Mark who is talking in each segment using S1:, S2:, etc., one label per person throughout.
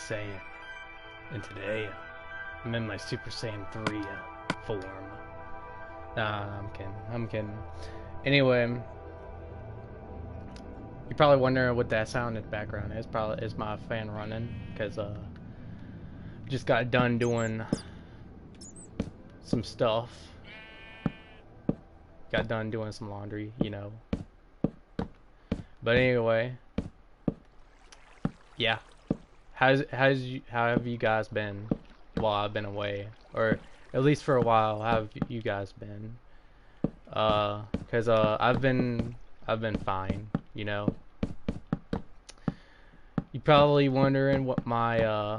S1: Saiyan, and today I'm in my Super Saiyan 3 form. Nah, I'm kidding. Anyway, you're probably wondering what that sound in the background is. Probably is my fan running, because just got done doing some stuff. Got done doing some laundry, you know. But anyway, yeah. How have you guys been while I've been away, or at least for a while? How have you guys been? Cause I've been fine, you know. You're probably wondering what my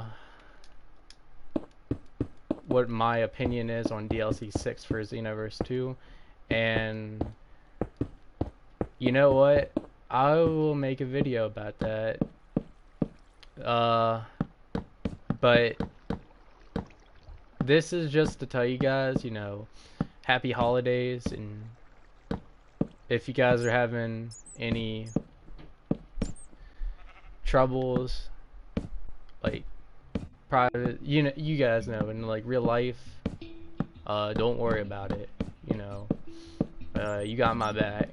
S1: opinion is on DLC 6 for Xenoverse 2, and you know what? I will make a video about that. But this is just to tell you guys, you know, happy holidays, and if you guys are having any troubles, like private, you guys know, in like real life, don't worry about it, you know. You got my back,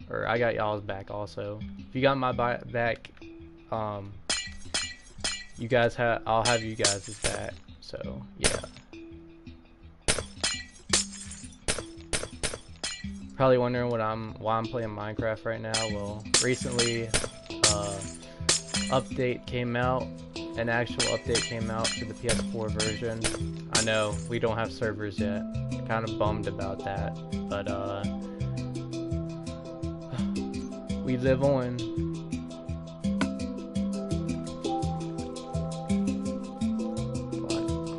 S1: or I got y'all's back also. If you got my back, you guys I'll have you guys' back. So yeah. Probably wondering why I'm playing Minecraft right now. Well, recently, update came out. An actual update came out for the PS4 version. I know we don't have servers yet. Kind of bummed about that, but we live on.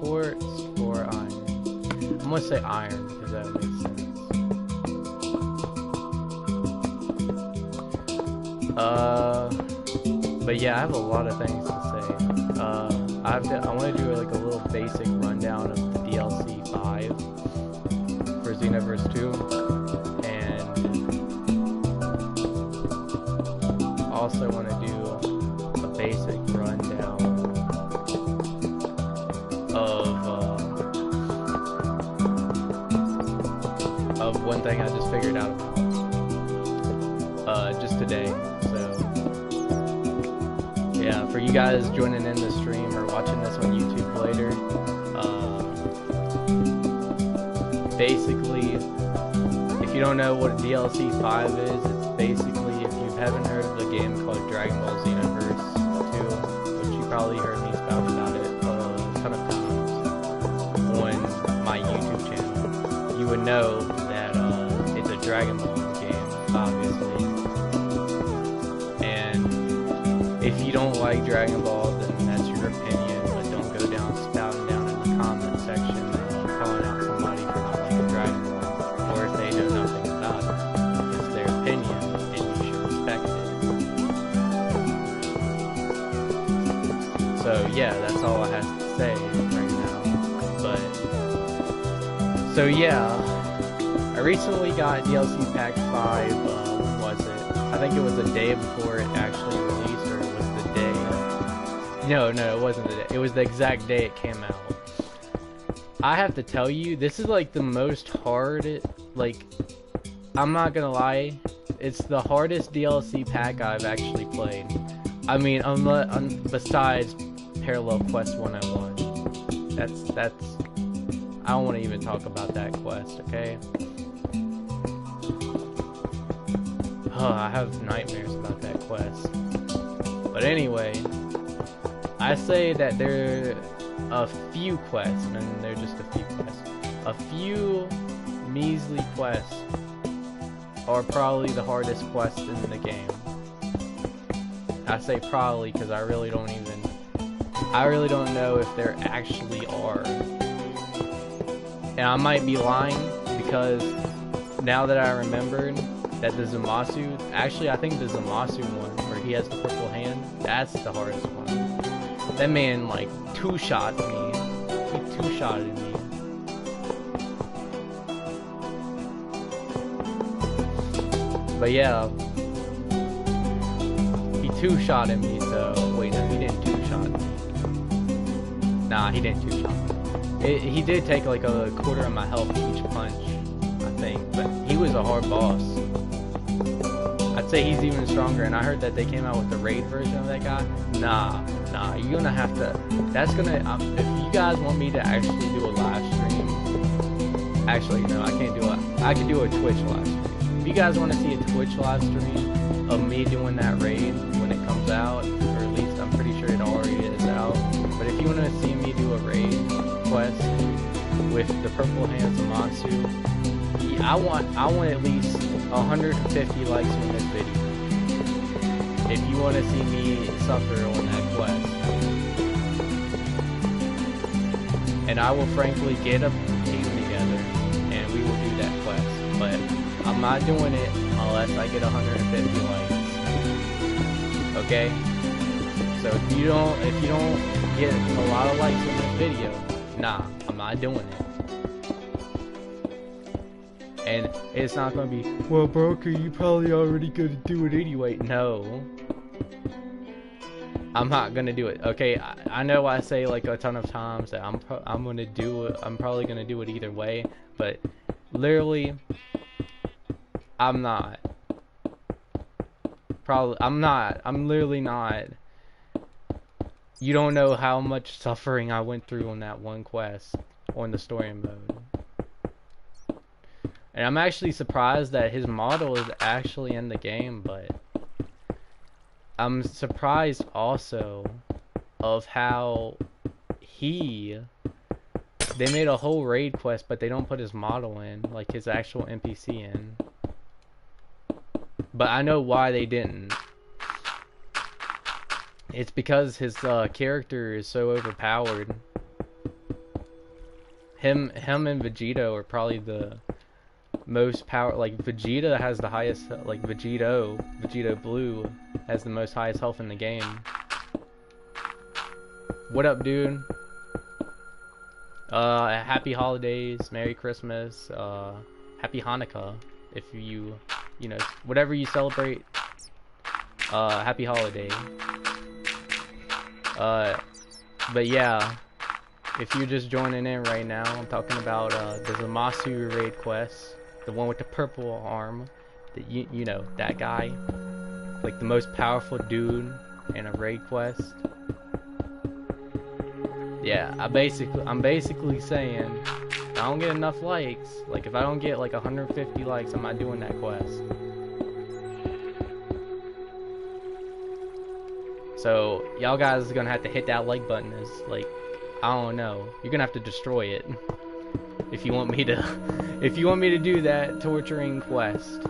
S1: Quartz or iron? I'm gonna say iron because that makes sense. But yeah, I have a lot of things to say. I want to do like a little basic rundown of the DLC 5 for Xenoverse 2, and also want to do a basic rundown of one thing I just figured out about just today. So yeah, for you guys joining in the stream or watching this on YouTube later, basically, if you don't know what DLC 5 is, it's basically, if you haven't heard of the game called Dragon Ball Xenoverse 2, which you probably heard me spout about it a ton of times on my YouTube channel, you would know that it's a Dragon Ball game, obviously. And if you don't like Dragon Ball, then that's your opinion, but don't go down spouting down in the comment section calling out somebody for not liking Dragon Ball, or if they know nothing about it. It's their opinion, and you should respect it. So yeah, that's all I have to say right now. But so yeah, I recently got DLC Pack 5. When was it? I think it was the day before it actually released, or it was the day. No, it wasn't the day. It was the exact day it came out. I have to tell you, this is like the most hard, like, I'm not gonna lie, it's the hardest DLC pack I've actually played. I mean, besides Parallel Quest 101. That's, I don't want to even talk about that quest, okay? I have nightmares about that quest. But anyway, I say that there are a few quests, and they're just a few quests. A few measly quests are probably the hardest quests in the game. I say probably because I really don't know if there actually are. And I might be lying, because now that I remembered that the Zamasu, actually I think the Zamasu one, where he has the purple hand, that's the hardest one. That man like two-shot me. He two-shotted me. But yeah, he two-shotted me, so wait, no, he didn't two-shot me. Nah, he didn't two-shot. He did take like a quarter of my health each punch, I think, but he was a hard boss. I'd say he's even stronger, and I heard that they came out with the raid version of that guy. Nah, you're gonna have to, that's gonna, if you guys want me to actually do a live stream, actually, no, I can't do it, I can do a Twitch live stream. If you guys want to see a Twitch live stream of me doing that raid when it comes out, or at least I'm pretty sure it already is out, but if you want to see me do a raid quest with the purple hands Amatsu, I want at least 150 likes on this video if you want to see me suffer on that quest. And I will frankly get a team together and we will do that quest, but I'm not doing it unless I get 150 likes. Okay? So if you don't get a lot of likes on this video, nah, I'm not doing it. And it's not gonna be, well, Broku, you probably already gonna do it anyway. No, I'm not gonna do it. Okay, I know I say like a ton of times that I'm gonna do it. I'm probably gonna do it either way, but literally, I'm not. I'm literally not. You don't know how much suffering I went through on that one quest on the story mode. And I'm actually surprised that his model is actually in the game, but I'm surprised also of how they made a whole raid quest, but they don't put his model in, like his actual NPC in. But I know why they didn't. It's because his character is so overpowered. Him and Vegito are probably the most power. Like Vegeta has the highest, like Vegito Blue has the most highest health in the game. What up, dude? Happy holidays, Merry Christmas, Happy Hanukkah, if you know, whatever you celebrate, happy holiday. But yeah, if you're just joining in right now, I'm talking about the Zamasu raid quest, the one with the purple arm, that you know, that guy, like the most powerful dude in a raid quest. Yeah, I'm basically saying, if I don't get enough likes, like if I don't get like 150 likes, I'm not doing that quest. So y'all guys are gonna have to hit that like button. Is like, I don't know, you're gonna have to destroy it if you want me to do that torturing quest.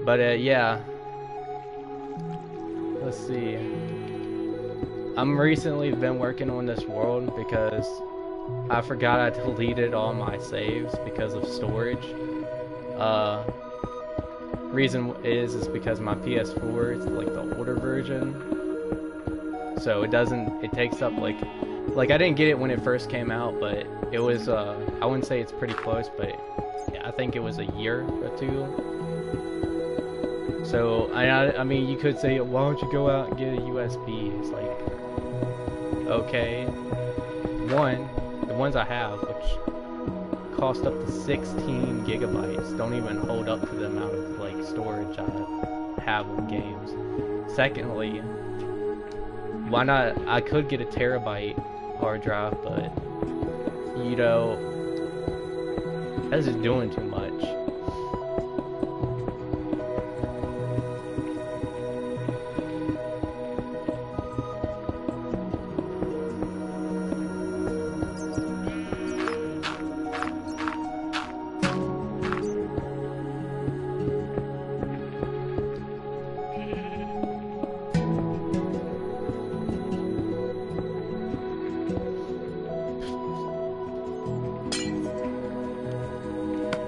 S1: But yeah, let's see. I'm recently been working on this world because I forgot I deleted all my saves because of storage. Reason is because my PS4 is like the older version, so it takes up like I didn't get it when it first came out, but it was I wouldn't say it's pretty close, but yeah, I think it was a year or two. So I mean, you could say, why don't you go out and get a USB? It's like, okay, the ones I have, which cost up to 16 gigabytes, don't even hold up to the amount of like storage I have on games. Secondly, why not? I could get a terabyte hard drive, but you know, that's just doing too much.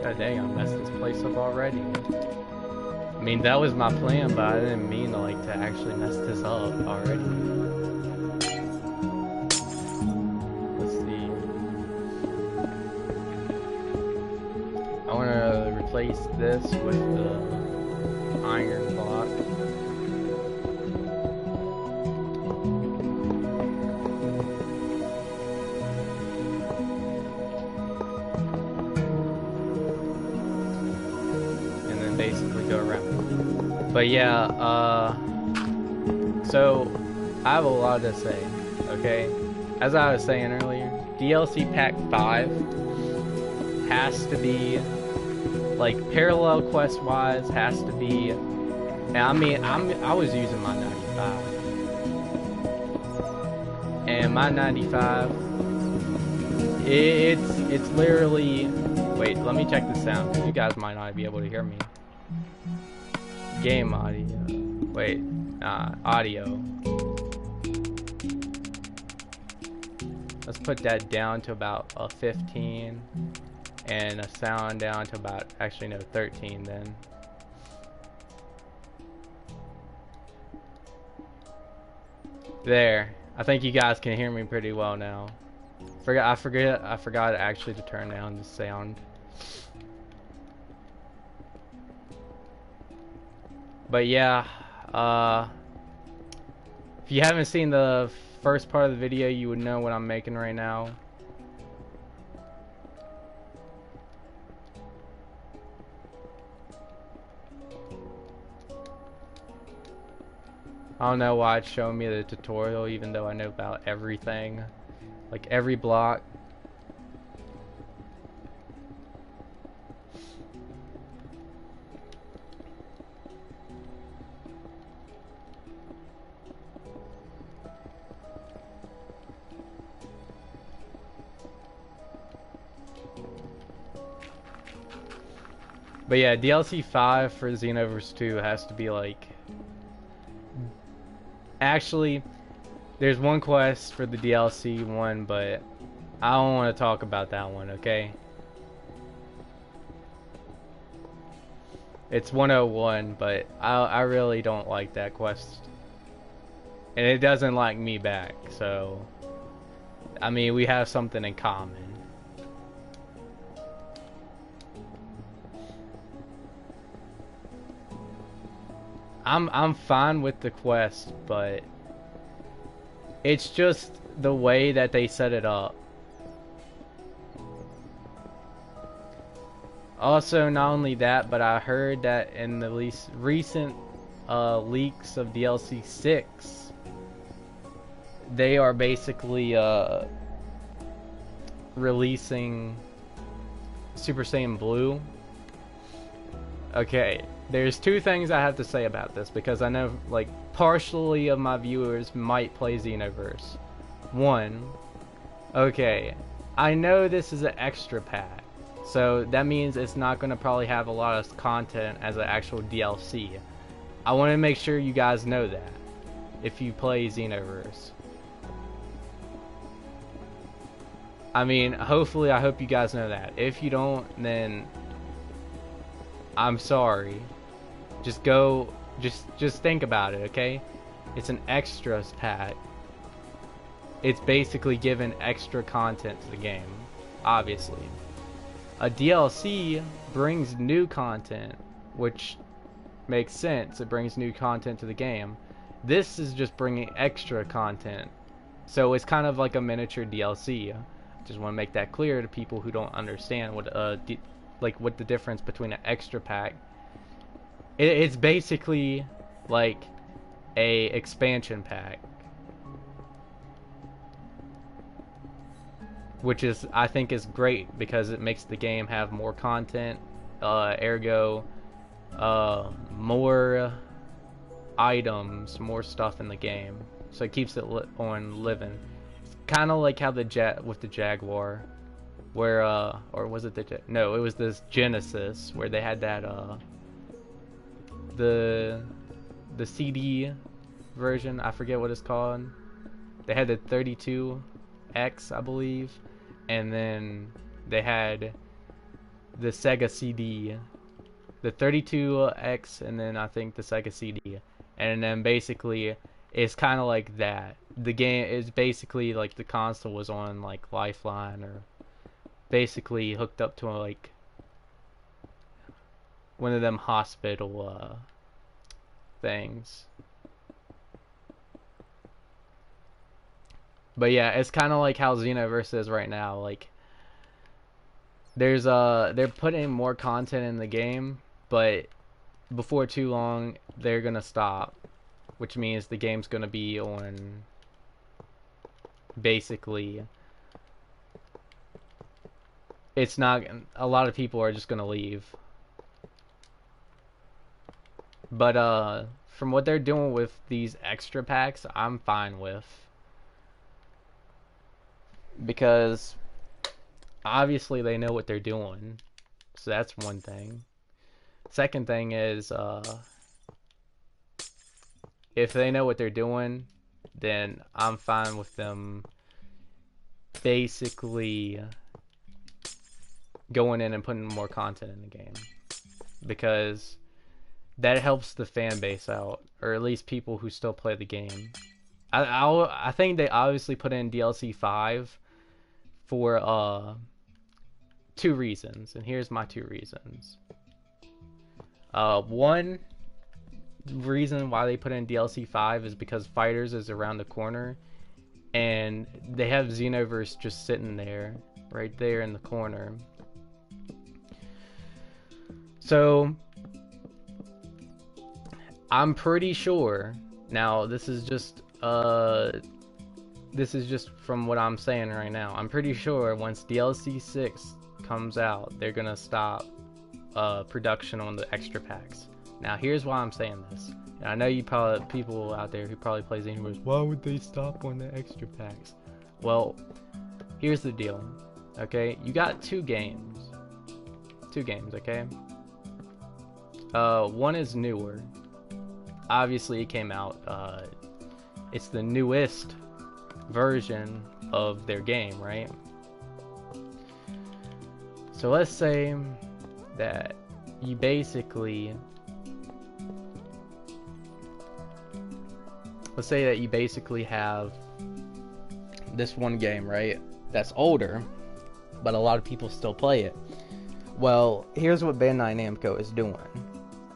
S1: God dang, I messed this place up already. I mean, that was my plan, but I didn't mean to actually mess this up already. Let's see. I want to replace this with the iron block. But yeah, so I have a lot to say, okay? As I was saying earlier, DLC Pack 5 has to be, like, parallel quest wise, has to be, and I mean, I was using my 95. And my 95, it's literally, wait, let me check the sound, because you guys might not be able to hear me. Game audio, wait, audio. Let's put that down to about a 15, and a sound down to about, actually no, 13 then. There. I think you guys can hear me pretty well now. I forgot actually to turn down the sound. But yeah, if you haven't seen the first part of the video, you would know what I'm making right now. I don't know why it's showing me the tutorial, even though I know about everything. Like every block. But yeah, DLC 5 for Xenoverse 2 has to be like... Actually, there's one quest for the DLC one, but I don't want to talk about that one, okay? It's 101, but I really don't like that quest. And it doesn't like me back, so... I mean, we have something in common. I'm fine with the quest, but it's just the way that they set it up. Also, not only that, but I heard that in the recent leaks of DLC 6, they are basically releasing Super Saiyan Blue. Okay, there's two things I have to say about this, because I know, like, partially of my viewers might play Xenoverse. One, okay, I know this is an extra pack, so that means it's not going to probably have a lot of content as an actual DLC. I want to make sure you guys know that, if you play Xenoverse. I mean, hopefully, I hope you guys know that. If you don't, then I'm sorry. Just go, just think about it, okay? It's an extras pack. It's basically giving extra content to the game, obviously. A DLC brings new content, which makes sense. It brings new content to the game. This is just bringing extra content. So it's kind of like a miniature DLC. Just want to make that clear to people who don't understand what what the difference between an extra pack. It's basically like a expansion pack, which is, I think, is great because it makes the game have more content, ergo more items, more stuff in the game, so it keeps it on living. It's kind of like how the Jaguar, where or was it no, it was this Genesis, where they had that the CD version, I forget what it's called. They had the 32X, I believe, and then they had the Sega CD, the 32X, and then I think the Sega CD. And then basically it's kind of like that. The game is basically like the console was on like Lifeline, or basically hooked up to like one of them hospital things. But yeah, it's kind of like how Xenoverse is right now. Like, there's they're putting more content in the game, but before too long they're gonna stop, which means the game's gonna be on basically. It's not. A lot of people are just gonna leave. But from what they're doing with these extra packs, I'm fine with, because obviously they know what they're doing. So that's one thing. Second thing is, if they know what they're doing, then I'm fine with them basically going in and putting more content in the game, because that helps the fan base out, or at least people who still play the game. I think they obviously put in DLC 5 for 2 reasons, and here's my 2 reasons. One reason why they put in DLC 5 is because Fighters is around the corner, and they have Xenoverse just sitting there, right there in the corner. So I'm pretty sure, now this is just from what I'm saying right now, I'm pretty sure once DLC 6 comes out, they're gonna stop production on the extra packs. Now here's why I'm saying this. And I know you probably, people out there who probably play Xenoverse, why would they stop on the extra packs? Well, here's the deal. Okay, you got 2 games. 2 games, okay? One is newer. Obviously it came out, it's the newest version of their game, right? So let's say that you basically have this one game, right, that's older, but a lot of people still play it. Well, here's what Bandai Namco is doing.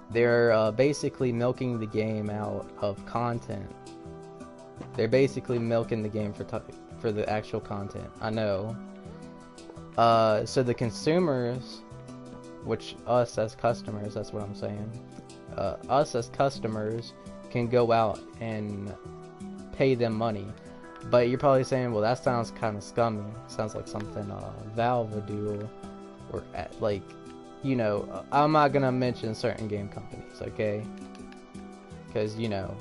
S1: They're basically milking the game out of content. They're basically milking the game for the actual content. I know. So the consumers, which us as customers, that's what I'm saying. Us as customers can go out and pay them money. But you're probably saying, well, that sounds kind of scummy. Sounds like something Valve would do, or like, you know, I'm not gonna mention certain game companies, okay? Because, you know,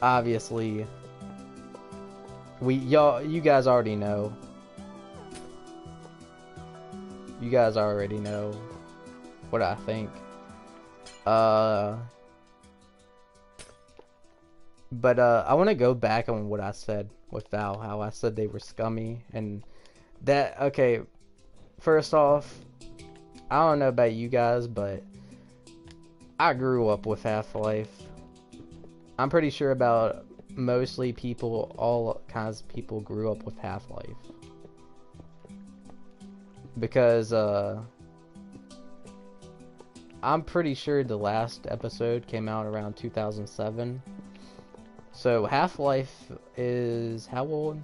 S1: obviously, you guys already know. You guys already know what I think. But I want to go back on what I said with Valve, how I said they were scummy, and that, okay, first off, I don't know about you guys, but I grew up with Half-Life. I'm pretty sure about mostly people, all kinds of people grew up with Half-Life. Because, I'm pretty sure the last episode came out around 2007. So Half-Life is how old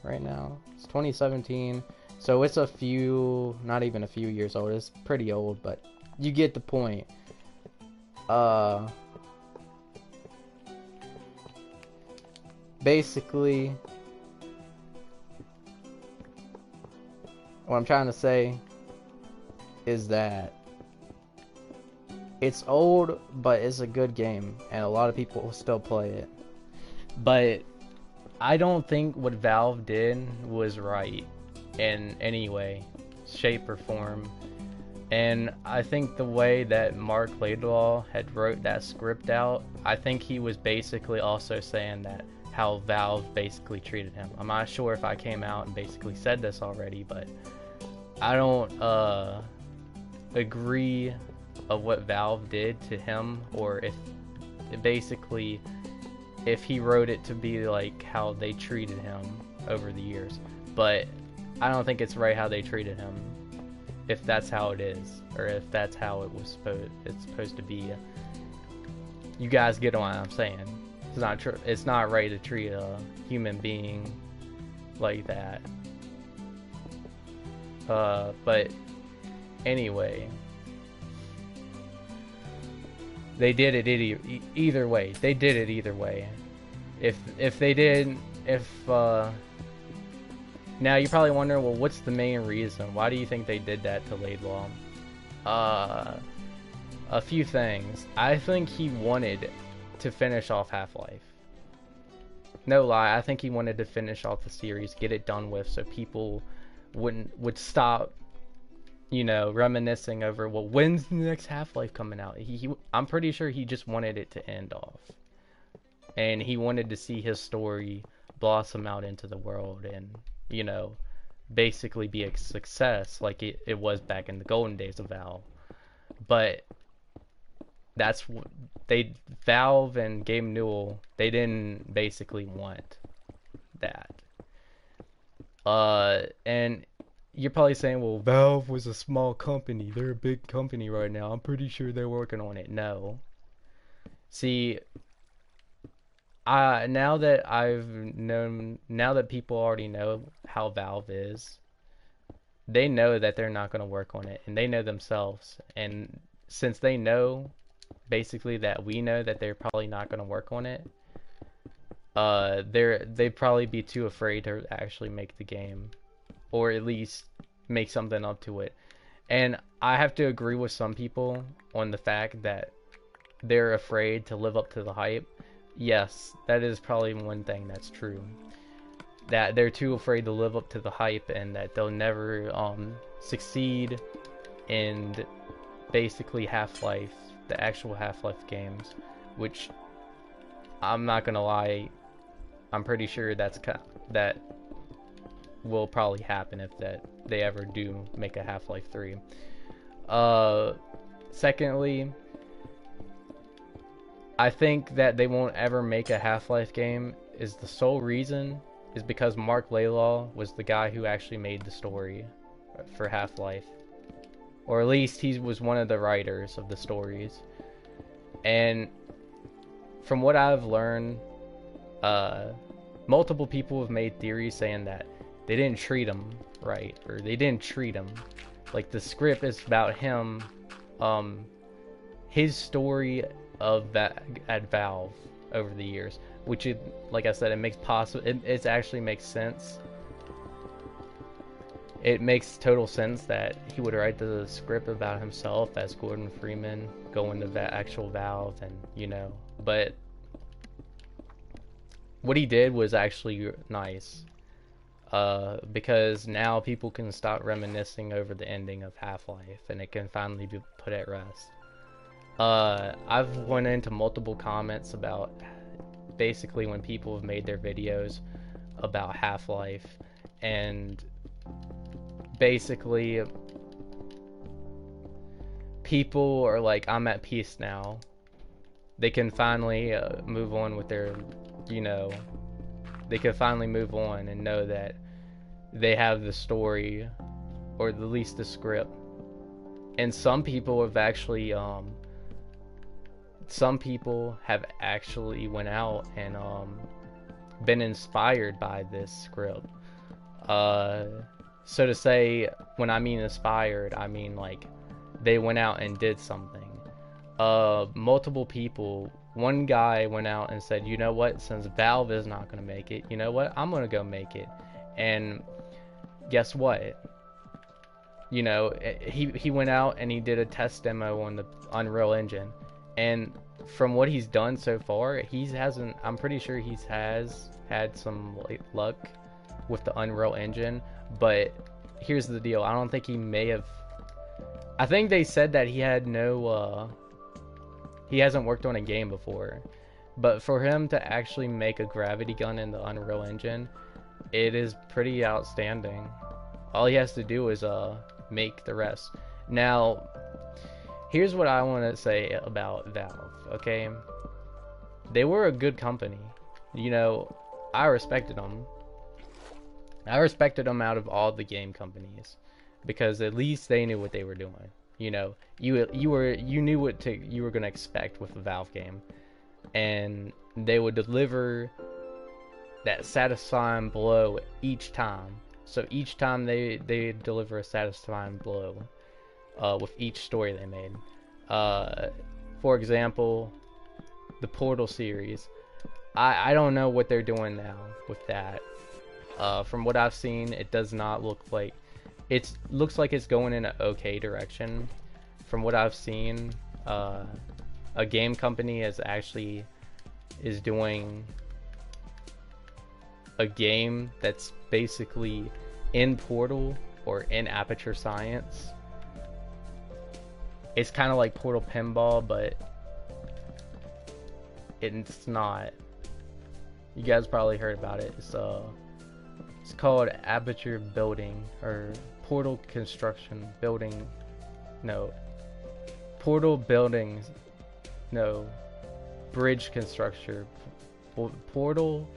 S1: right now? It's 2017. So it's a few, not even a few years old. It's pretty old, but you get the point. Basically, what I'm trying to say is that it's old, but it's a good game, and a lot of people will still play it. But I don't think what Valve did was right in any way, shape, or form. And I think the way that Mark Laidlaw had wrote that script out, I think he was basically also saying that how Valve basically treated him. I'm not sure if I came out and basically said this already, but I don't agree of what Valve did to him, or if it basically, if he wrote it to be like how they treated him over the years. But I don't think it's right how they treated him, if that's how it is, or if that's how it was supposed to be. You guys get what I'm saying. It's not true. It's not right to treat a human being like that. But anyway, They did it either way. They did it either way. If they did, if now you're probably wondering, well, what's the main reason? Why do you think they did that to Laidlaw? A few things. I think he wanted to finish off Half-Life. No lie, I think he wanted to finish off the series, get it done with, so people would stop, you know, reminiscing over, well, when's the next Half-Life coming out? I'm pretty sure he just wanted it to end off, and he wanted to see his story blossom out into the world, and, you know, basically be a success like it was back in the golden days of Valve. But that's what Valve and Gabe Newell, they didn't basically want that. And you're probably saying, well, Valve was a small company. They're a big company right now. I'm pretty sure they're working on it. No. See, now that people already know how Valve is, they know that they're not going to work on it, and they know themselves. And since they know, basically, that we know that they're probably not going to work on it, they'd probably be too afraid to actually make the game, or at least make something up to it. And I have to agree with some people on the fact that they're afraid to live up to the hype. Yes, that is probably one thing that's true. That they're too afraid to live up to the hype, and that they'll never succeed in basically Half-Life, the actual Half-Life games, which I'm not gonna lie, I'm pretty sure that will probably happen if they ever do make a Half-Life 3. Secondly, I think that they won't ever make a Half-Life game is the sole reason is because Mark Laidlaw was the guy who actually made the story for Half-Life. Or at least he was one of the writers of the stories. And from what I've learned, multiple people have made theories saying that they didn't treat him right, or they didn't treat him. Like, the script is about him, his story of that at Valve over the years, which, like I said, it actually makes sense. It makes total sense that he would write the script about himself as Gordon Freeman going to that actual Valve, and, you know, but what he did was actually nice, because now people can stop reminiscing over the ending of Half-Life, and it can finally be put at rest. I've went into multiple comments about basically when people have made their videos about Half-Life, and basically people are like, I'm at peace now. They can finally move on with their, you know, they can finally move on and know that they have the story, or at least the script. And some people have actually went out and been inspired by this script. So to say, when I mean inspired, I mean like they went out and did something. Multiple people, one guy went out and said, you know what, since Valve is not going to make it, you know what, I'm going to go make it. And guess what? You know, he went out and he did a test demo on the Unreal Engine. And from what he's done so far, I'm pretty sure he has had some luck with the Unreal Engine. But here's the deal, I don't think he may have. I think they said that he had he hasn't worked on a game before. But for him to actually make a gravity gun in the Unreal Engine, it is pretty outstanding. All he has to do is make the rest. Now, here's what I want to say about Valve, okay? They were a good company. You know, I respected them. I respected them out of all the game companies, because at least they knew what they were doing. You know, you knew what you were gonna expect with a Valve game, and they would deliver that satisfying blow each time. So each time they deliver a satisfying blow with each story they made. for example, the Portal series. I don't know what they're doing now with that. From what I've seen, it does not look like looks like it's going in an okay direction. From what I've seen, a game company is doing a game that's basically in Portal or in Aperture Science. It's kind of like Portal Pinball, but it's not. You guys probably heard about it. It's called Aperture Building, or Portal Construction Building. No. Portal Buildings. No. Bridge Construction. Portal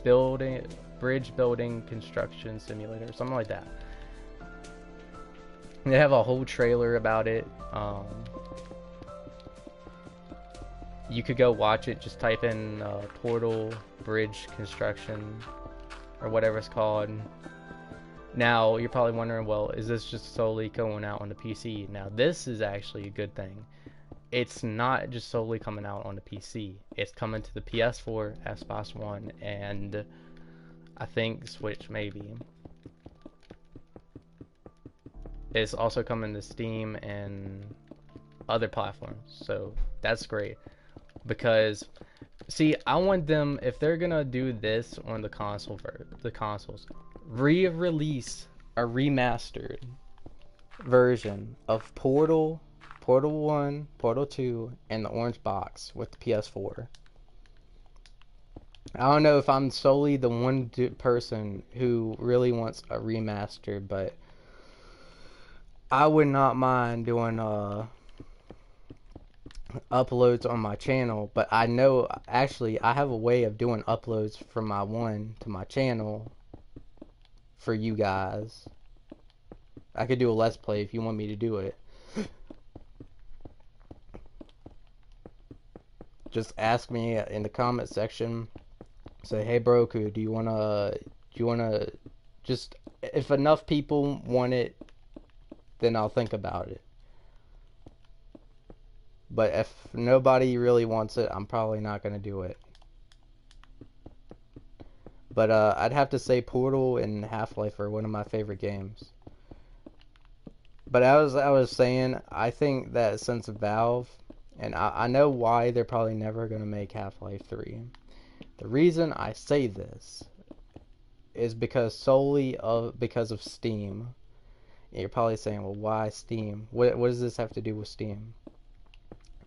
S1: Building. Bridge Building Construction Simulator. Something like that. They have a whole trailer about it. You could go watch it. Just type in Portal Bridge Construction, or whatever it's called. Now, you're probably wondering, well, is this just solely going out on the PC? Now, this is actually a good thing. It's not just solely coming out on the PC. It's coming to the PS4, Xbox One, and I think Switch, maybe. It's also coming to Steam and other platforms, so that's great. Because, see, I want them, if they're gonna do this on the consoles, re-release a remastered version of Portal 1, Portal 2, and the orange box with the PS4. I don't know if I'm solely the one person who really wants a remaster, but I would not mind doing uploads on my channel. But I know, actually, I have a way of doing uploads from my one to my channel for you guys. I could do a Let's Play if you want me to do it. Just ask me in the comment section. Say, hey Broku, do you wanna just, if enough people want it, then I'll think about it. But if nobody really wants it, I'm probably not gonna do it. But I'd have to say Portal and Half-Life are one of my favorite games. But as I was saying, I think that since Valve, and I know why they're probably never gonna make Half-Life 3. The reason I say this is because because of Steam. And you're probably saying, well, why Steam? What does this have to do with Steam?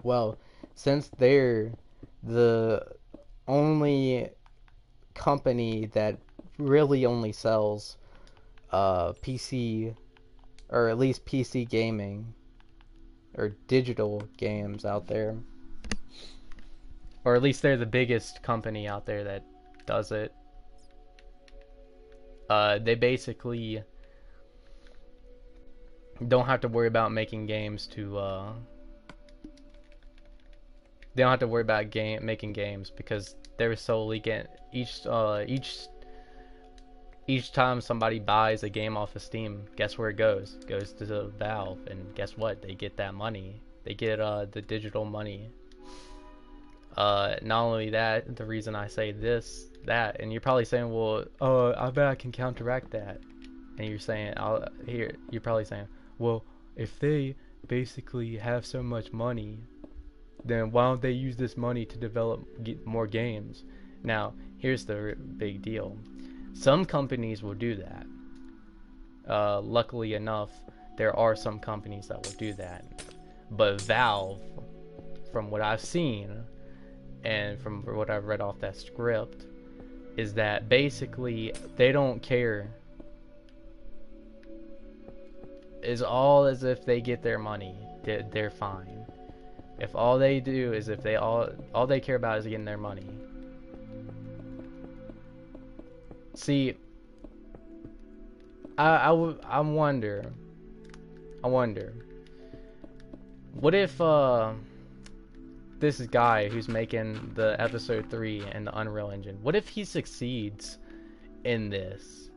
S1: Well, since they're the only company that really only sells PC, or at least PC gaming, or digital games out there, or at least they're the biggest company out there that does it. They basically don't have to worry about making games to they don't have to worry about making games, because they're solely getting each time somebody buys a game off of Steam, guess where it goes? It goes to Valve, and guess what? They get that money. They get the digital money. Not only that, the reason I say that, and you're probably saying, well, I bet I can counteract that. And you're saying, you're probably saying, well, if they basically have so much money, then why don't they use this money to develop more games? Now, here's the big deal. Some companies will do that. Luckily enough, there are some companies that will do that. But Valve, from what I've seen, and from what I've read off that script, is that basically they don't care. It's all as if they get their money, they're fine. If all they do is, if they all they care about is getting their money. See, I wonder, what if this guy who's making the episode 3 in the Unreal Engine, what if he succeeds in this?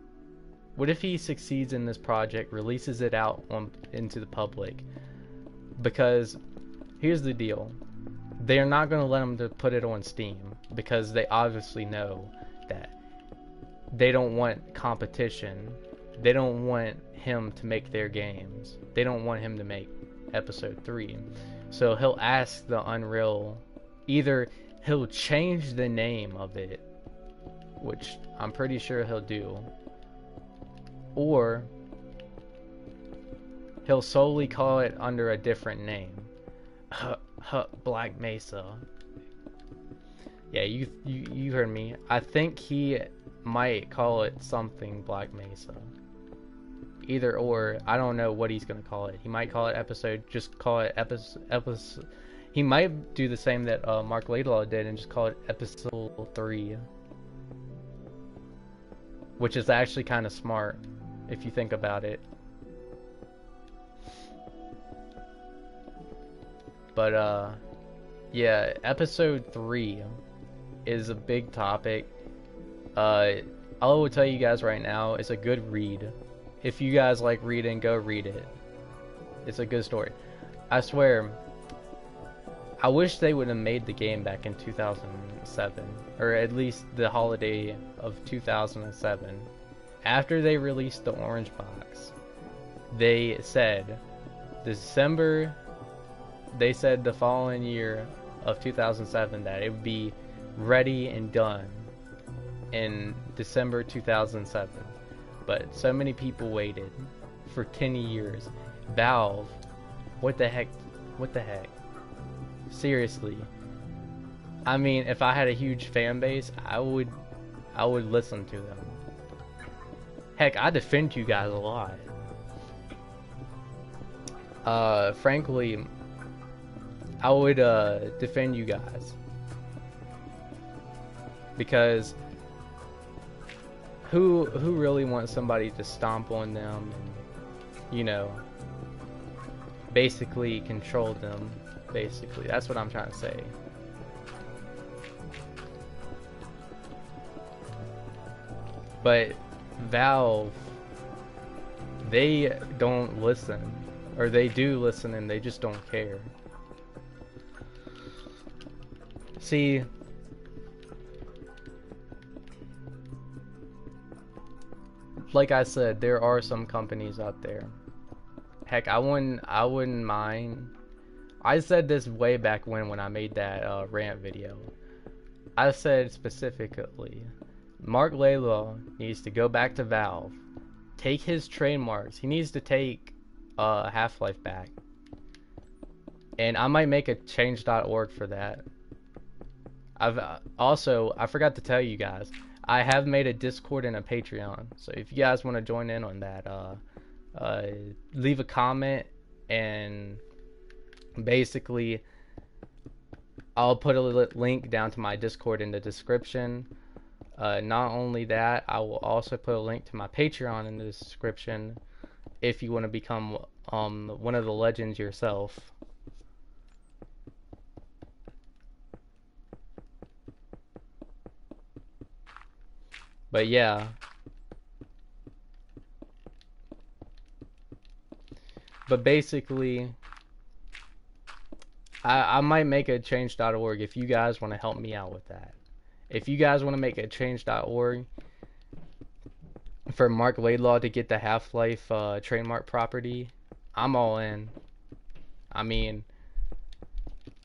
S1: What if he succeeds in this project, releases it out into the public? Because here's the deal. They're not going to let him to put it on Steam because they obviously know that they don't want competition. They don't want him to make their games. They don't want him to make episode 3. So he'll ask the Unreal, either he'll change the name of it, which I'm pretty sure he'll do, or he'll solely call it under a different name. Black Mesa. Yeah, you heard me. I think he might call it something Black Mesa. Either or, I don't know what he's gonna call it. He might call it episode, just call it episode. He might do the same that Mark Laidlaw did and just call it episode 3, which is actually kind of smart if you think about it. But yeah, episode 3 is a big topic. I will tell you guys right now, it's a good read. If you guys like reading, go read it. It's a good story. I swear, I wish they would have made the game back in 2007, or at least the holiday of 2007. After they released the Orange Box, they said December. They said the following year of 2007 that it would be ready and done in December 2007. But so many people waited for 10 years. Valve, what the heck? What the heck? Seriously. I mean, if I had a huge fan base, I would listen to them. Heck, I defend you guys a lot. Frankly, I would defend you guys, because who really wants somebody to stomp on them and, you know, basically control them? Basically, that's what I'm trying to say. But Valve, they don't listen, or they do listen and they just don't care. See, like I said, there are some companies out there. Heck, I wouldn't mind. I said this way back when I made that rant video. I said specifically, Mark Laidlaw needs to go back to Valve, take his trademarks. He needs to take Half-Life back, and I might make a change.org for that. I forgot to tell you guys, I have made a Discord and a Patreon. So if you guys want to join in on that, leave a comment, and basically I'll put a link down to my Discord in the description. Not only that, I will also put a link to my Patreon in the description if you want to become one of the legends yourself. But yeah. But basically, I might make a change.org if you guys want to help me out with that. If you guys want to make a change.org for Mark Laidlaw to get the Half-Life trademark property, I'm all in. I mean,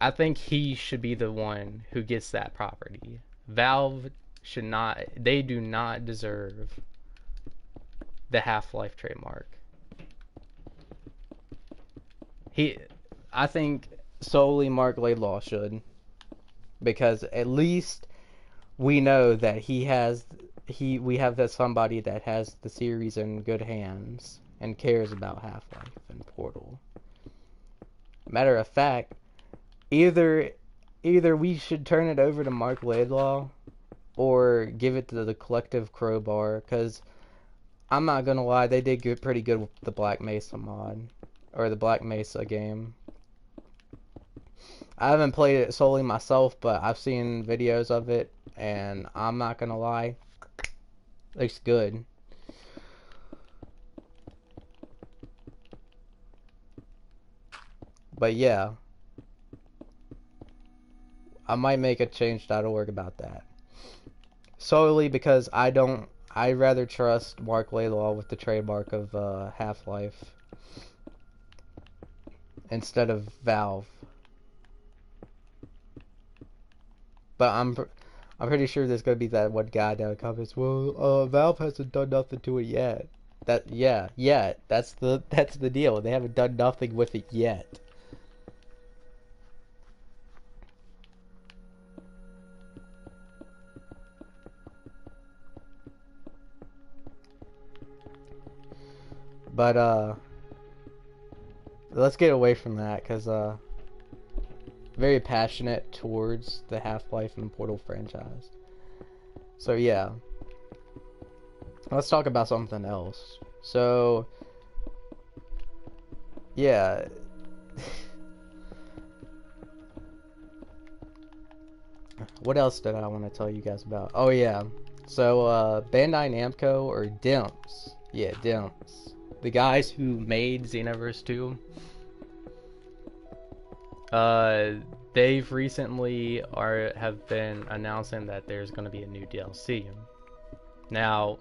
S1: I think he should be the one who gets that property. Valve should not, they do not deserve the Half-Life trademark. I think solely Mark Laidlaw should, because at least we know that we have that somebody that has the series in good hands and cares about Half-Life and Portal. Matter of fact, either we should turn it over to Mark Laidlaw or give it to the Collective Crowbar, because I'm not gonna lie, they did pretty good with the Black Mesa mod, or the Black Mesa game. I haven't played it solely myself, but I've seen videos of it, and I'm not gonna lie, it looks good. But yeah, I might make a change.org about that. Solely because I'd rather trust Mark Laylaw with the trademark of Half-Life instead of Valve. But I'm pretty sure there's gonna be that one guy down in the comments. Well, Valve hasn't done nothing to it yet. Yet. That's the deal. They haven't done nothing with it yet. But let's get away from that, because very passionate towards the Half-Life and Portal franchise. So yeah, let's talk about something else. So yeah. What else did I want to tell you guys about? Oh yeah, so Bandai Namco, or DIMPS, yeah, DIMPS, the guys who made Xenoverse 2, they've recently have been announcing that there's going to be a new DLC. Now,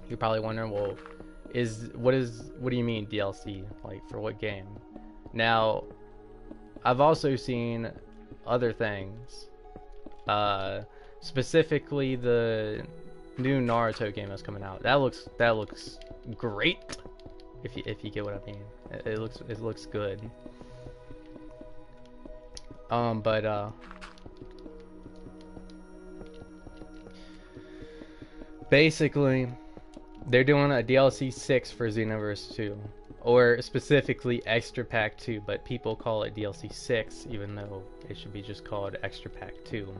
S1: you're probably wondering, well, what do you mean DLC? Like, for what game? Now, I've also seen other things. Specifically the new Naruto game that's coming out. That looks great. If you get what I mean. It looks good. But basically they're doing a DLC 6 for Xenoverse 2, or specifically Extra Pack 2, but people call it DLC 6 even though it should be just called Extra Pack 2.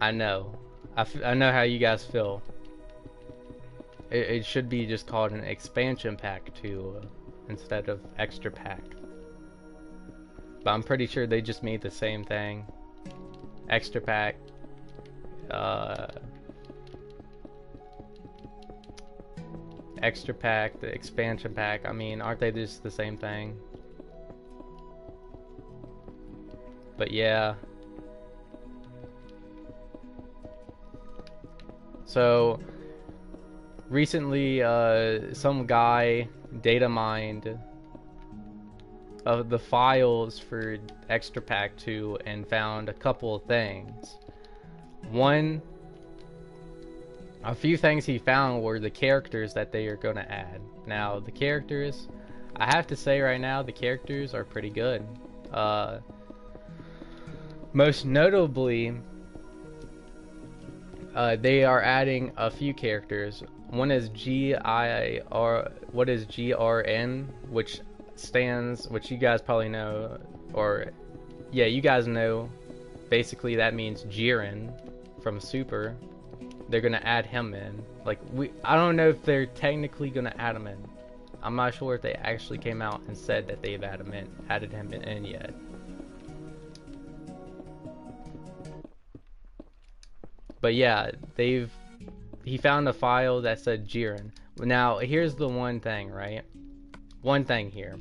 S1: I know. I know how you guys feel. It should be just called an Expansion Pack 2 instead of Extra Pack. But I'm pretty sure they just made the same thing. Extra Pack. Extra Pack, the Expansion Pack. I mean, aren't they just the same thing? But yeah. So recently, some guy data mined of the files for Extra Pack 2 and found a couple of things. One, a few things he found were the characters that they are going to add. Now, the characters, I have to say right now, the characters are pretty good. Most notably, they are adding a few characters. One is GRN, which you guys probably know, or yeah, you guys know. Basically, that means Jiren from Super. They're gonna add him in. Like, I don't know if they're technically gonna add him in. I'm not sure if they actually came out and said that they've added him in yet. But yeah, he found a file that said Jiren. Now, here's the one thing, right? One thing here.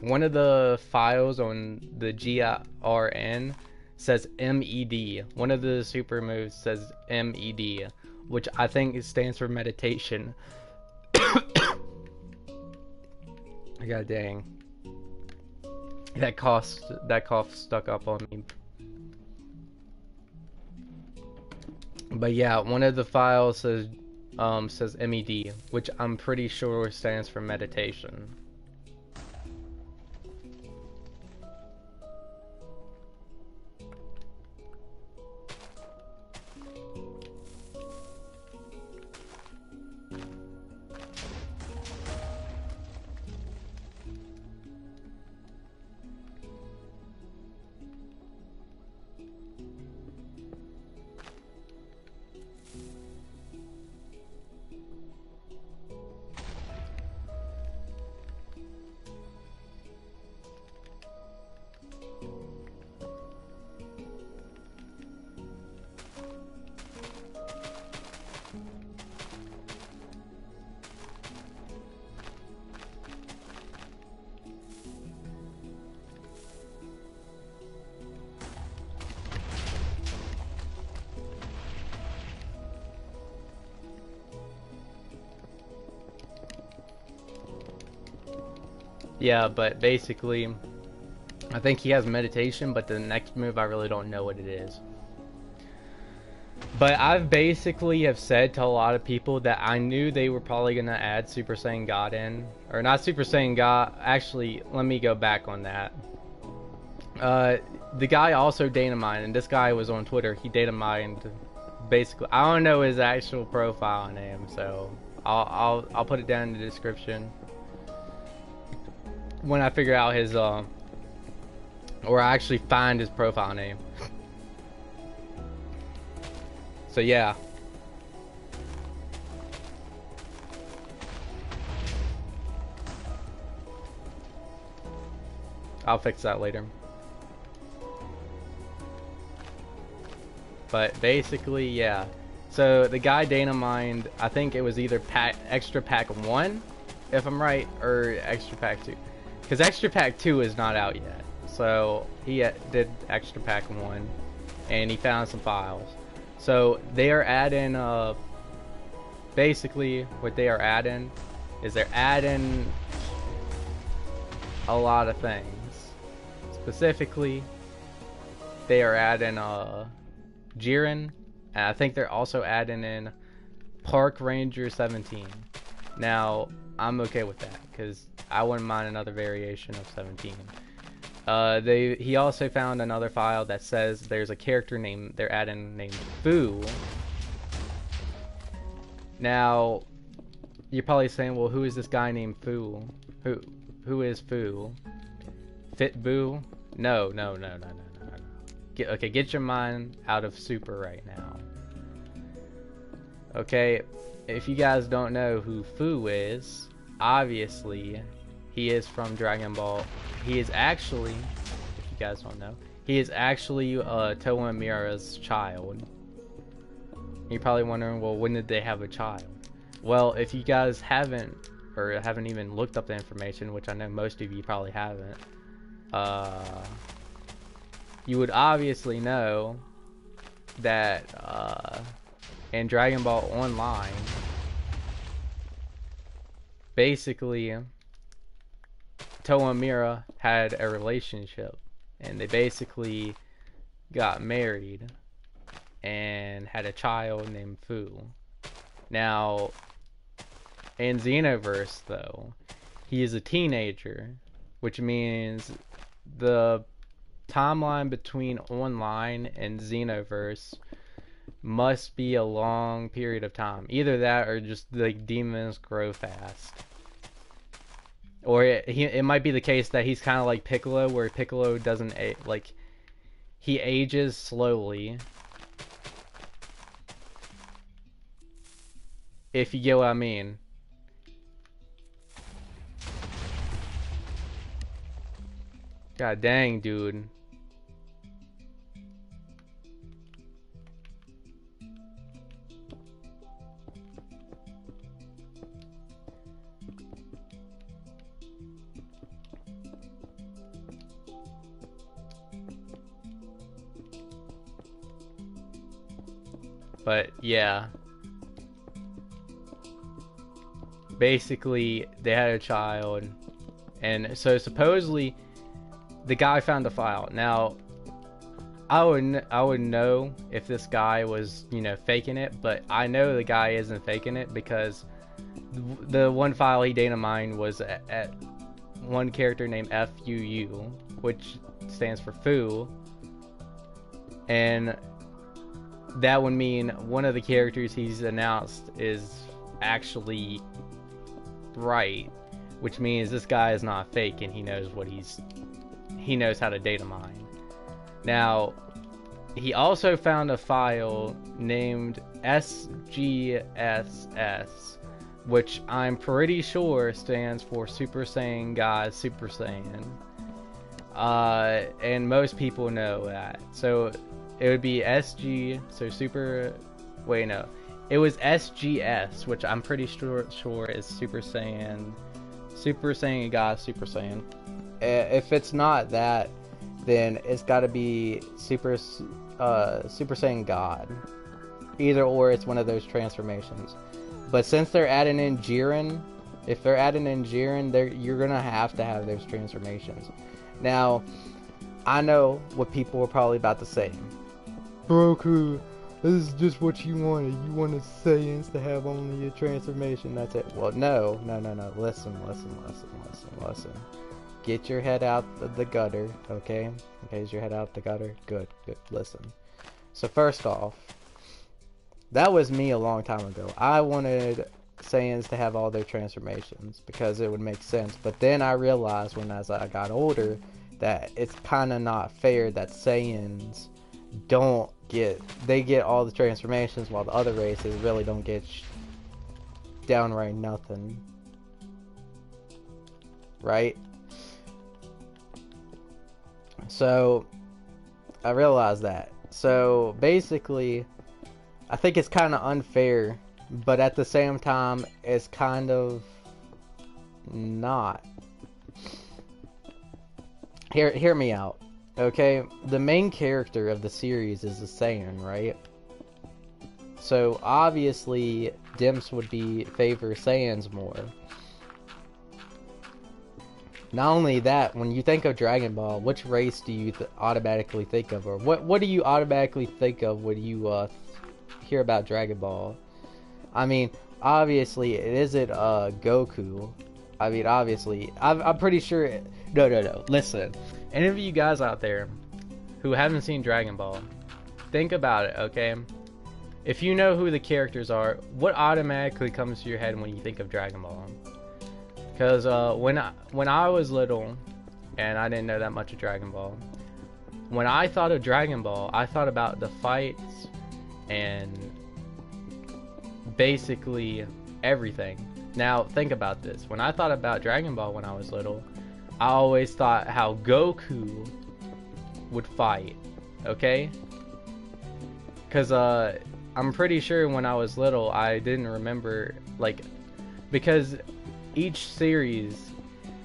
S1: One of the files on the GRN says MED. One of the super moves says MED, which I think stands for meditation. God dang. That cough stuck up on me. But yeah, one of the files says MED, which I'm pretty sure stands for meditation. Yeah, but basically, I think he has meditation, but the next move I really don't know what it is. But I've basically have said to a lot of people that I knew they were probably going to add Super Saiyan God in. Or not Super Saiyan God, actually, let me go back on that. The guy also data mined, and this guy was on Twitter. He data mined, basically. I don't know his actual profile name, so I'll put it down in the description when I figure out his or I actually find his profile name. So yeah. I'll fix that later. But basically, yeah. So the guy data mined, I think it was either extra pack 1, if I'm right, or extra pack 2. Because extra pack 2 is not out yet. So he did extra pack 1, and he found some files. So they are adding, basically what they are adding is they're adding a lot of things. Specifically, they are adding Jiren, and I think they're also adding in Park Ranger 17. Now, I'm okay with that, because I wouldn't mind another variation of 17. He also found another file that says there's a character name they're adding named Fu. Now, you're probably saying, well, who is this guy named Fu? Who is Fu? Fit Boo? No. Get your mind out of Super right now. Okay, if you guys don't know who Fu is, obviously he is from Dragon Ball. He is actually, if you guys don't know, he is actually Towa and Mira's child. You're probably wondering, well, when did they have a child? Well, if you guys haven't even looked up the information, which I know most of you probably haven't, you would obviously know that in Dragon Ball Online, basically Towa and Mira had a relationship, and they basically got married and had a child named Fu. Now, in Xenoverse, though, he is a teenager, which means the timeline between online and Xenoverse must be a long period of time. Either that or just like demons grow fast. Or it might be the case that he's kind of like Piccolo, where Piccolo doesn't like, he ages slowly. If you get what I mean. God dang, dude. But yeah, basically they had a child, and so supposedly the guy found the file. Now, I would know if this guy was, you know, faking it, but I know the guy isn't faking it, because the one file he data mined was at one character named FUU, which stands for Fu, and that would mean one of the characters he's announced is actually right, which means this guy is not fake and he knows he knows how to data mine. Now, he also found a file named SGSS, which I'm pretty sure stands for Super Saiyan God Super Saiyan. And most people know that. So it would be SG, so Super, wait, no. It was SGS, which I'm pretty sure is Super Saiyan God Super Saiyan. If it's not that, then it's got to be Super Saiyan God. Either or, it's one of those transformations. But since they're adding in Jiren, If they're adding in Jiren, you're gonna have to have those transformations. Now, I know what people are probably about to say. Broku, this is just what you wanted. You wanted Saiyans to have only a transformation. That's it. Well, no. Listen. Get your head out of the gutter, okay? Okay, is your head out the gutter? Good. Listen. So first off, that was me a long time ago. I wanted Saiyans to have all their transformations because it would make sense. But then I realized as I got older that it's kind of not fair that Saiyans they get all the transformations while the other races really don't get downright nothing. Right? So I realized that. So basically, I think it's kind of unfair, but at the same time, it's kind of not. Hear me out, okay? The main character of the series is a Saiyan, right? So obviously, Dimps would favor Saiyans more. Not only that, when you think of Dragon Ball, which race do you automatically think of, or what do you automatically think of when you hear about Dragon Ball? I mean, obviously, it isn't Goku. I mean, obviously, I'm pretty sure. No. Listen, any of you guys out there who haven't seen Dragon Ball, think about it, okay? If you know who the characters are, what automatically comes to your head when you think of Dragon Ball? Because when I was little, and I didn't know that much of Dragon Ball, when I thought of Dragon Ball, I thought about the fights and basically everything. Now, think about this. When I thought about Dragon Ball when I was little, I always thought how Goku would fight, okay? Because I'm pretty sure when I was little, I didn't remember, like, because each series,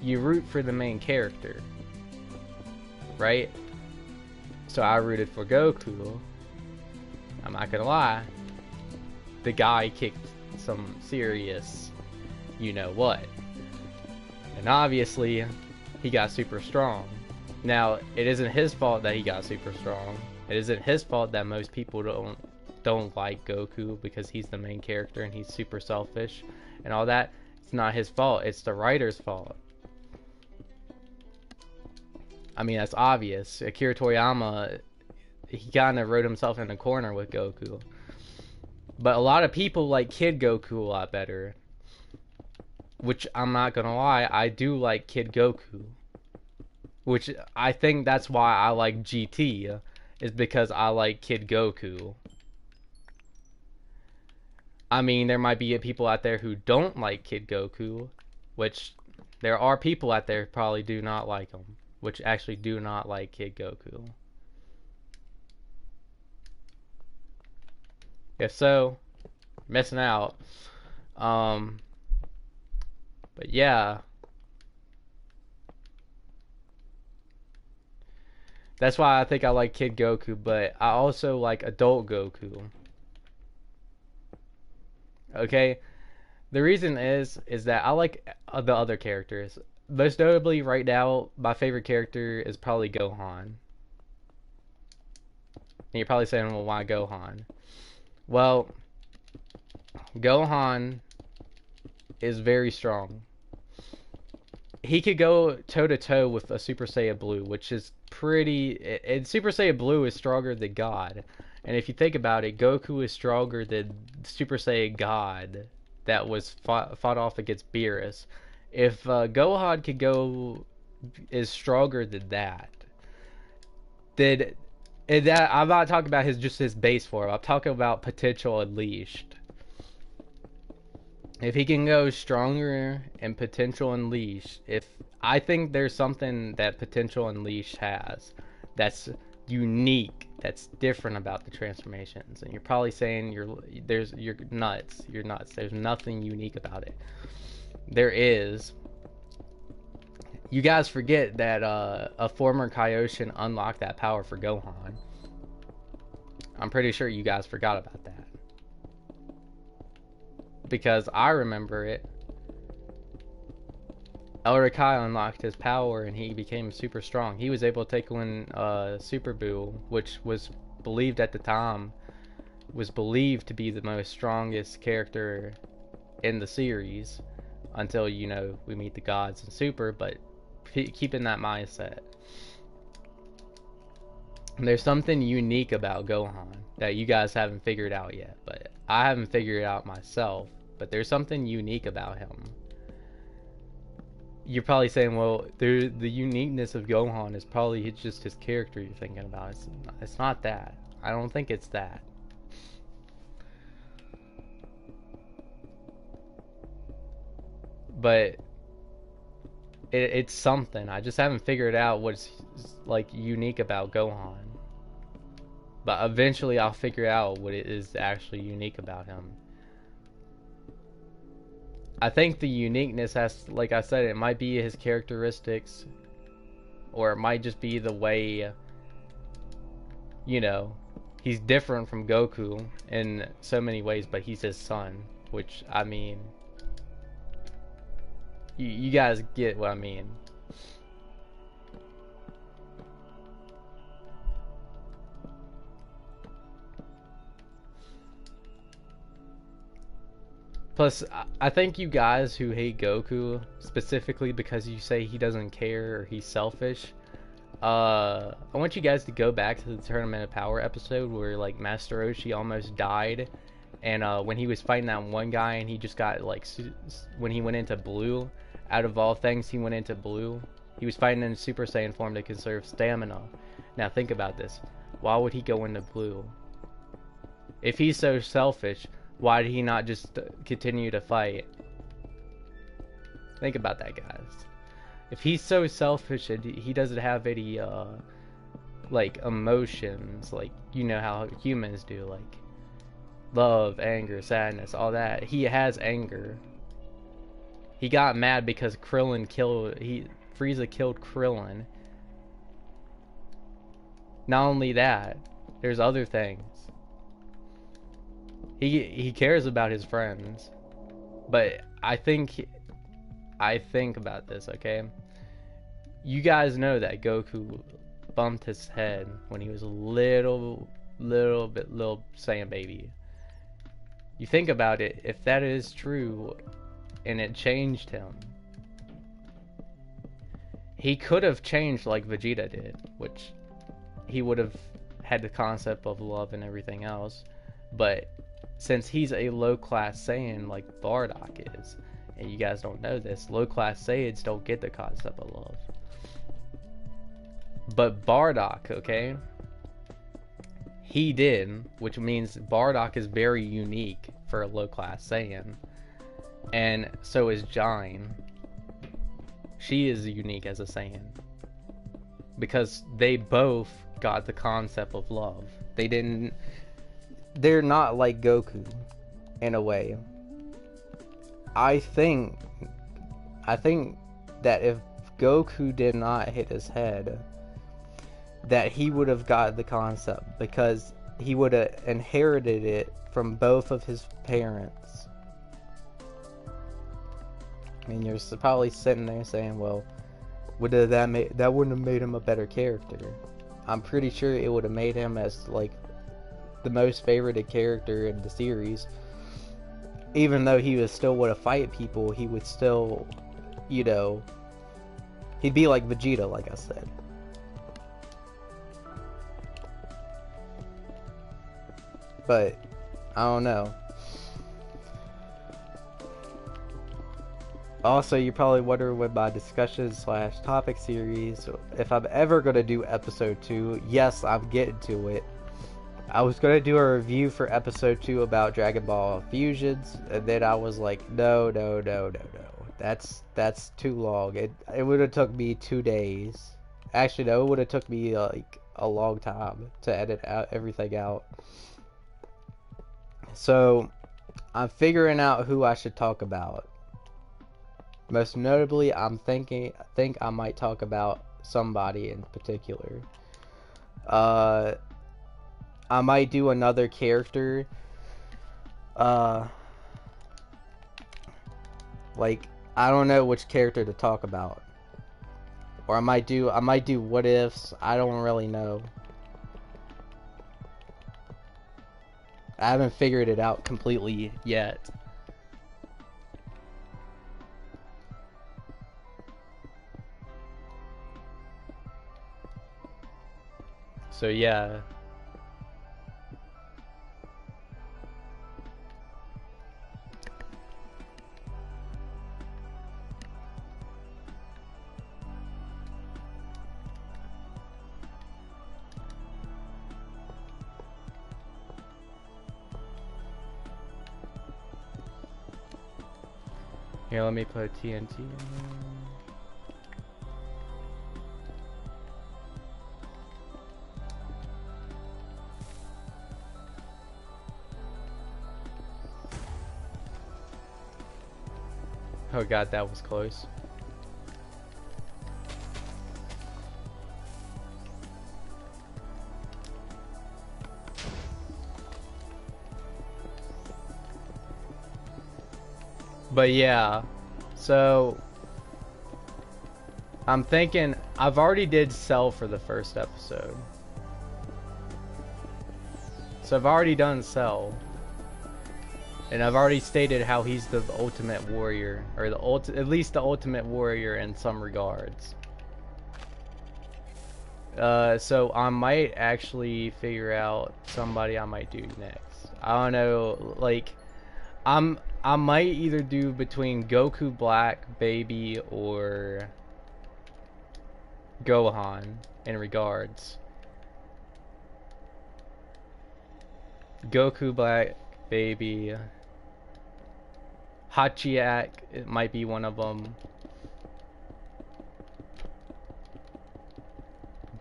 S1: you root for the main character, right? So I rooted for Goku. I'm not gonna lie. The guy kicked some serious, you know what. And obviously, he got super strong. Now, it isn't his fault that he got super strong. It isn't his fault that most people don't like Goku because he's the main character and he's super selfish and all that. It's not his fault. It's the writer's fault. I mean, that's obvious. Akira Toriyama, he kind of wrote himself in a corner with Goku. But a lot of people like Kid Goku a lot better. Which, I'm not gonna lie, I do like Kid Goku. Which, I think that's why I like GT. Is because I like Kid Goku. I mean, there might be people out there who don't like Kid Goku, which there are people out there who probably do not like him, which actually do not like Kid Goku. If so, missing out. But yeah. That's why I think I like Kid Goku, but I also like Adult Goku. Okay, the reason is that I like the other characters. Most notably, right now, my favorite character is probably Gohan. And you're probably saying, well, why Gohan? Well, Gohan is very strong. He could go toe-to-toe with a Super Saiyan Blue, which is pretty... And Super Saiyan Blue is stronger than God. And if you think about it, Goku is stronger than Super Saiyan God that was fought off against Beerus. If Gohan could go is stronger than that, then I'm not talking about just his base form. I'm talking about potential unleashed. If he can go stronger and potential unleashed, I think there's something that potential unleashed has that's unique, that's different about the transformations, and you're probably saying you're nuts. You're nuts. There's nothing unique about it. There is. You guys forget that a former Kaioshin unlocked that power for Gohan. I'm pretty sure you guys forgot about that. Because I remember it. Elder Kai unlocked his power and he became super strong. He was able to take on Super Boo, which was believed at the time was believed to be the most strongest character in the series until, you know, we meet the gods in Super, but keep in that mindset. There's something unique about Gohan that you guys haven't figured out yet, but I haven't figured it out myself, but there's something unique about him. You're probably saying, well, the uniqueness of Gohan is probably just his character you're thinking about. It's not that. I don't think it's that. But it's something. I just haven't figured out what's like unique about Gohan. But eventually I'll figure out what it is actually unique about him. I think the uniqueness has, like I said, it might be his characteristics, or it might just be the way, you know, he's different from Goku in so many ways, but he's his son, which, I mean, you guys get what I mean. Plus, I think you guys who hate Goku, specifically because you say he doesn't care or he's selfish, I want you guys to go back to the Tournament of Power episode where, like, Master Roshi almost died, and when he was fighting that one guy and he just got, like, when he went into Blue, out of all things he went into Blue, he was fighting in Super Saiyan form to conserve stamina. Now think about this. Why would he go into Blue? If he's so selfish, why did he not just continue to fight? Think about that, guys. If he's so selfish and he doesn't have any, like, emotions, like, you know how humans do, like, love, anger, sadness, all that. He has anger. He got mad because Frieza killed Krillin. Not only that, there's other things. He cares about his friends, but I think about this, okay? You guys know that Goku bumped his head when he was a little Saiyan baby. You think about it, if that is true, and it changed him, he could have changed like Vegeta did, which he would have had the concept of love and everything else, but since he's a low-class Saiyan like Bardock is, and you guys don't know this, low-class Saiyans don't get the concept of love. But Bardock, okay, he did, which means Bardock is very unique for a low-class Saiyan. And so is Jine. She is unique as a Saiyan. Because they both got the concept of love. They're not like Goku, in a way. I think that if Goku did not hit his head, that he would have got the concept, because he would have inherited it from both of his parents. I mean, you're probably sitting there saying, well, that wouldn't have made him a better character. I'm pretty sure it would have made him as, like, the most favorited character in the series. Even though he would still would have fight people, he would still, you know, he'd be like Vegeta, like I said. But I don't know. Also, you're probably wondering with my discussion / topic series, if I'm ever going to do episode 2. Yes, I'm getting to it. I was going to do a review for episode 2 about Dragon Ball Fusions, and then I was like, no. That's too long. It would have took me 2 days. Actually, no, it would have took me like a long time to edit everything out. So, I'm figuring out who I should talk about. Most notably, I think I might talk about somebody in particular. I might do another character. Like, I don't know which character to talk about. Or I might do what ifs. I don't really know. I haven't figured it out completely yet. So yeah. Here, let me put TNT in there. Oh god, that was close. But yeah, so I'm thinking I've already did Cell for the first episode. So I've already done Cell. And I've already stated how he's the ultimate warrior, or at least the ultimate warrior in some regards. So I might actually figure out somebody I might do next. I don't know, like I might either do between Goku Black, Baby, or Gohan in regards. Goku Black, Baby, Hachiak, it might be one of them.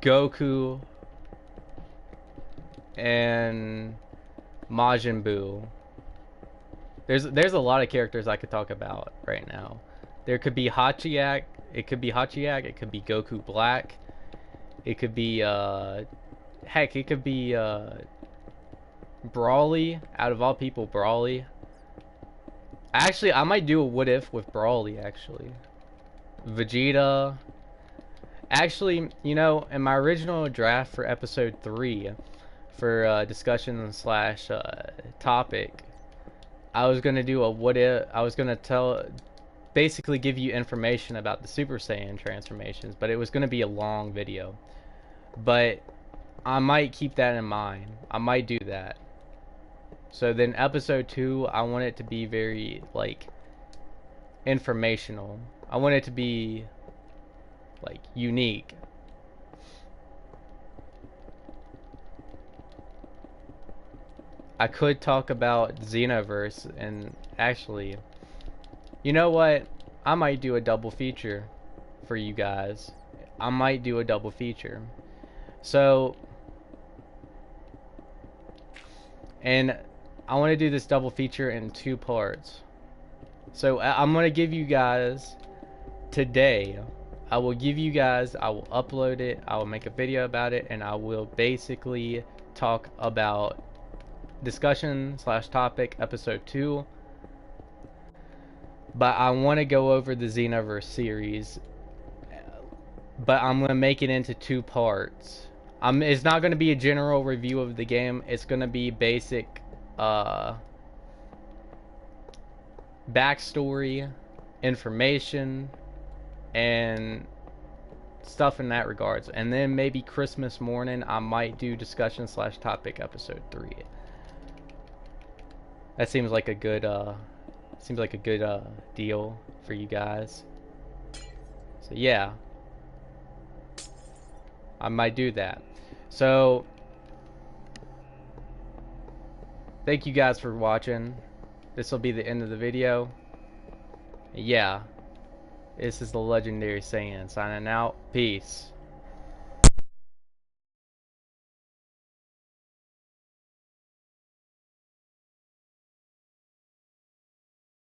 S1: Goku and Majin Buu. There's a lot of characters I could talk about right now. There could be Hachiak, it could be Goku Black, it could be heck, it could be Brawly, out of all people, Brawly. Actually, I might do a what if with Brawly, actually. Vegeta. Actually, you know, in my original draft for episode 3, for discussion slash topic, I was gonna do a what if. I was gonna basically give you information about the Super Saiyan transformations, but it was gonna be a long video. But I might keep that in mind. I might do that. So then episode 2, I want it to be very, like, informational. I want it to be, like, unique. I could talk about Xenoverse, and actually, you know what? I might do a double feature for you guys. I might do a double feature. So, and I want to do this double feature in 2 parts. So I'm going to give you guys today, I will upload it, I will make a video about it, and I will basically talk about discussion slash topic episode 2. But I want to go over the Xenoverse series, but I'm going to make it into 2 parts. It's not going to be a general review of the game. It's going to be basic backstory, information, and stuff in that regards. And then maybe Christmas morning I might do discussion slash topic episode 3. That seems like a good deal for you guys. So yeah, I might do that. So thank you guys for watching. This will be the end of the video. Yeah, this is the Legendary Saiyan signing out. Peace.